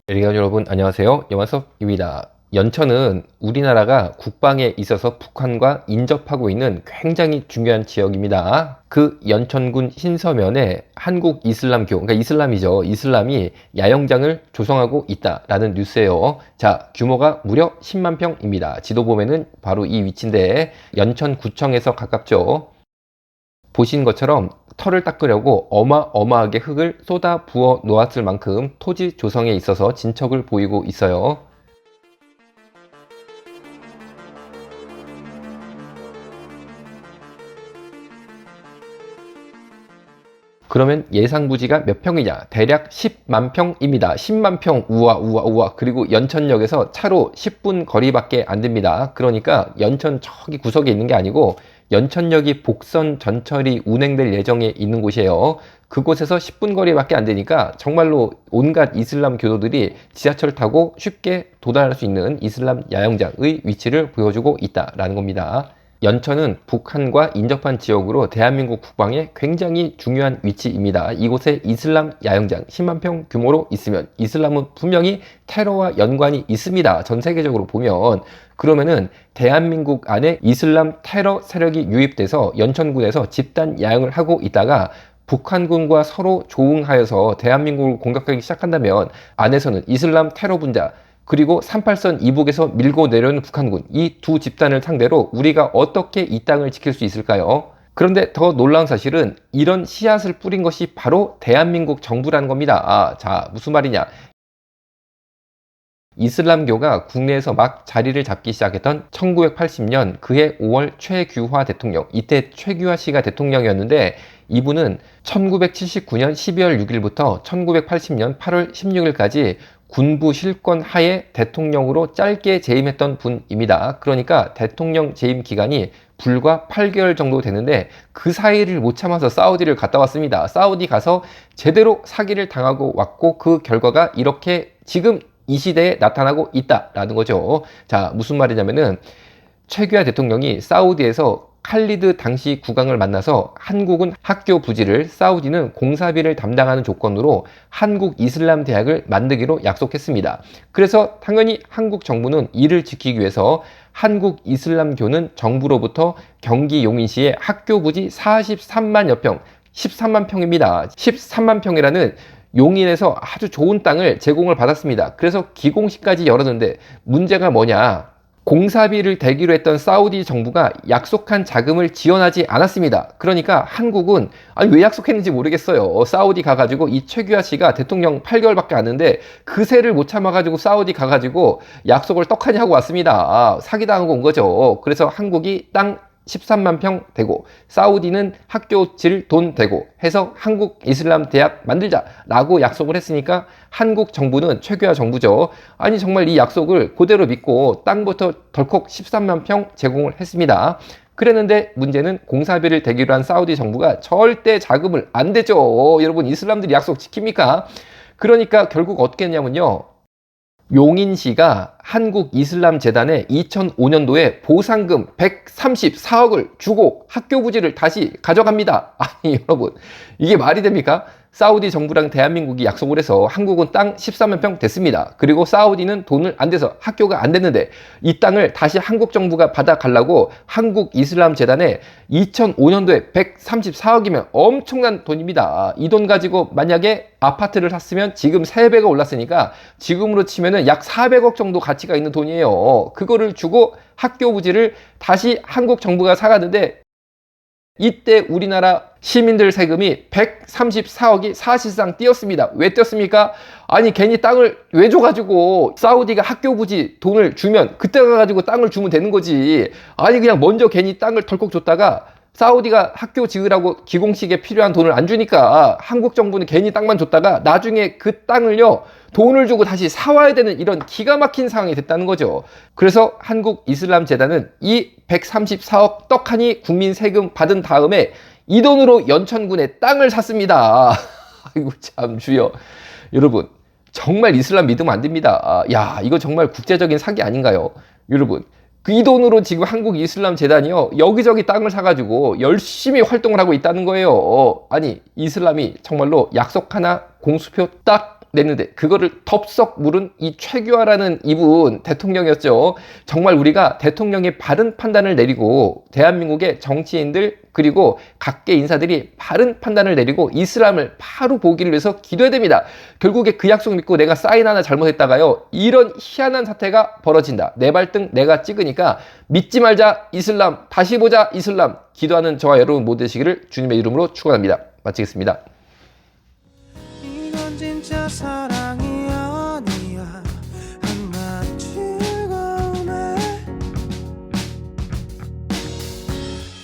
애리간 여러분 안녕하세요. 영화섭입니다. 연천은 우리나라가 국방에 있어서 북한과 인접하고 있는 굉장히 중요한 지역입니다. 그 연천군 신서면에 한국 이슬람교, 그러니까 이슬람이죠. 이슬람이 야영장을 조성하고 있다라는 뉴스예요. 자, 규모가 무려 10만 평입니다. 지도 보면은 바로 이 위치인데 연천구청에서 가깝죠. 보신 것처럼 터를 닦으려고 어마어마하게 흙을 쏟아 부어 놓았을 만큼 토지 조성에 있어서 진척을 보이고 있어요. 그러면 예상 부지가 몇 평이냐? 대략 10만 평입니다. 10만 평, 우와, 우와, 우와. 그리고 연천역에서 차로 10분 거리밖에 안 됩니다. 그러니까 연천 저기 구석에 있는 게 아니고 연천역이 복선 전철이 운행될 예정에 있는 곳이에요. 그곳에서 10분 거리밖에 안 되니까 정말로 온갖 이슬람 교도들이 지하철 타고 쉽게 도달할 수 있는 이슬람 야영장의 위치를 보여주고 있다라는 겁니다. 연천은 북한과 인접한 지역으로 대한민국 국방에 굉장히 중요한 위치입니다. 이곳에 이슬람 야영장 10만 평 규모로 있으면 이슬람은 분명히 테러와 연관이 있습니다. 전 세계적으로 보면. 그러면은 대한민국 안에 이슬람 테러 세력이 유입돼서 연천군에서 집단 야영을 하고 있다가 북한군과 서로 조응하여서 대한민국을 공격하기 시작한다면 안에서는 이슬람 테러 분자 그리고 38선 이북에서 밀고 내려오는 북한군, 이 두 집단을 상대로 우리가 어떻게 이 땅을 지킬 수 있을까요? 그런데 더 놀라운 사실은 이런 씨앗을 뿌린 것이 바로 대한민국 정부라는 겁니다. 자, 무슨 말이냐? 이슬람교가 국내에서 막 자리를 잡기 시작했던 1980년 그해 5월 최규화 대통령, 이때 최규화 씨가 대통령이었는데 이분은 1979년 12월 6일부터 1980년 8월 16일까지 군부 실권 하에 대통령으로 짧게 재임했던 분입니다. 그러니까 대통령 재임 기간이 불과 8개월 정도 되는데 그 사이를 못 참아서 사우디를 갔다 왔습니다. 사우디 가서 제대로 사기를 당하고 왔고 그 결과가 이렇게 지금 이 시대에 나타나고 있다라는 거죠. 자, 무슨 말이냐면은 최규하 대통령이 사우디에서 칼리드 당시 국왕을 만나서 한국은 학교 부지를, 사우디는 공사비를 담당하는 조건으로 한국 이슬람 대학을 만들기로 약속했습니다. 그래서 당연히 한국 정부는 이를 지키기 위해서 한국 이슬람교는 정부로부터 경기 용인시에 학교 부지 43만여 평, 13만 평입니다. 13만 평이라는 용인에서 아주 좋은 땅을 제공을 받았습니다. 그래서 기공식까지 열었는데 문제가 뭐냐? 공사비를 대기로 했던 사우디 정부가 약속한 자금을 지원하지 않았습니다. 그러니까 한국은 아니 왜 약속했는지 모르겠어요. 사우디 가가지고 이 최규하 씨가 대통령 8개월밖에 안 됐는데 그새를 못 참아가지고 사우디 가가지고 약속을 떡하니 하고 왔습니다. 사기당하고 온 거죠. 그래서 한국이 땅 13만 평 되고 사우디는 학교 질 돈 되고 해서 한국 이슬람 대학 만들자라고 약속을 했으니까 한국 정부는 최규하 정부죠. 아니 정말 이 약속을 그대로 믿고 땅부터 덜컥 13만 평 제공을 했습니다. 그랬는데 문제는 공사비를 대기로 한 사우디 정부가 절대 자금을 안 대죠. 여러분 이슬람들이 약속 지킵니까? 그러니까 결국 어떻게 했냐면요. 용인시가 한국이슬람재단에 2005년도에 보상금 134억을 주고 학교 부지를 다시 가져갑니다. 아니 여러분 이게 말이 됩니까? 사우디 정부랑 대한민국이 약속을 해서 한국은 땅 13만 평 됐습니다. 그리고 사우디는 돈을 안 대서 학교가 안 됐는데 이 땅을 다시 한국 정부가 받아가려고 한국이슬람재단에 2005년도에 134억이면 엄청난 돈입니다. 이 돈 가지고 만약에 아파트를 샀으면 지금 3배가 올랐으니까 지금으로 치면은 약 400억 정도 가치가 있는 돈이에요. 그거를 주고 학교 부지를 다시 한국 정부가 사갔는데 이때 우리나라 시민들 세금이 134억이 사실상 뛰었습니다. 왜 뛰었습니까? 아니 괜히 땅을 왜 줘가지고 사우디가 학교 부지 돈을 주면 그때 가가지고 땅을 주면 되는 거지. 아니 그냥 먼저 괜히 땅을 덜컥 줬다가 사우디가 학교 지으라고 기공식에 필요한 돈을 안 주니까 한국 정부는 괜히 땅만 줬다가 나중에 그 땅을요 돈을 주고 다시 사와야 되는 이런 기가 막힌 상황이 됐다는 거죠. 그래서 한국이슬람재단은 이 134억 떡하니 국민 세금 받은 다음에 이 돈으로 연천군에 땅을 샀습니다. 아이고 참 주여. 여러분 정말 이슬람 믿으면 안 됩니다. 야 이거 정말 국제적인 사기 아닌가요? 여러분 이 돈으로 지금 한국 이슬람 재단이요 여기저기 땅을 사가지고 열심히 활동을 하고 있다는 거예요. 아니 이슬람이 정말로 약속 하나 공수표 딱 냈는데 그거를 덥석 물은 이 최규하라는 이분 대통령이었죠. 정말 우리가 대통령이 바른 판단을 내리고 대한민국의 정치인들 그리고 각계 인사들이 바른 판단을 내리고 이슬람을 바로 보기를 위해서 기도해야 됩니다. 결국에 그 약속 믿고 내가 사인 하나 잘못했다가요, 이런 희한한 사태가 벌어진다. 내 발등 내가 찍으니까 믿지 말자 이슬람, 다시 보자 이슬람, 기도하는 저와 여러분 모두 되시기를 주님의 이름으로 축원합니다. 마치겠습니다. 이건 진짜 사랑이 아니야. 한낱 즐거움에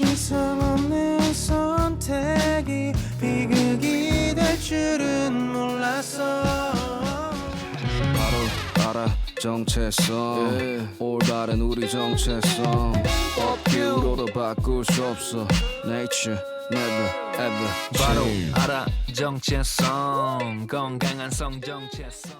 이성 없는 선택이 비극이 될 줄은 몰랐어. 바로 알아 정체성 올바른 우리 정체성 업기로도 바꿀 수 없어 Nature never ever 바로 change. 알아 정체성 건강한 성 정체성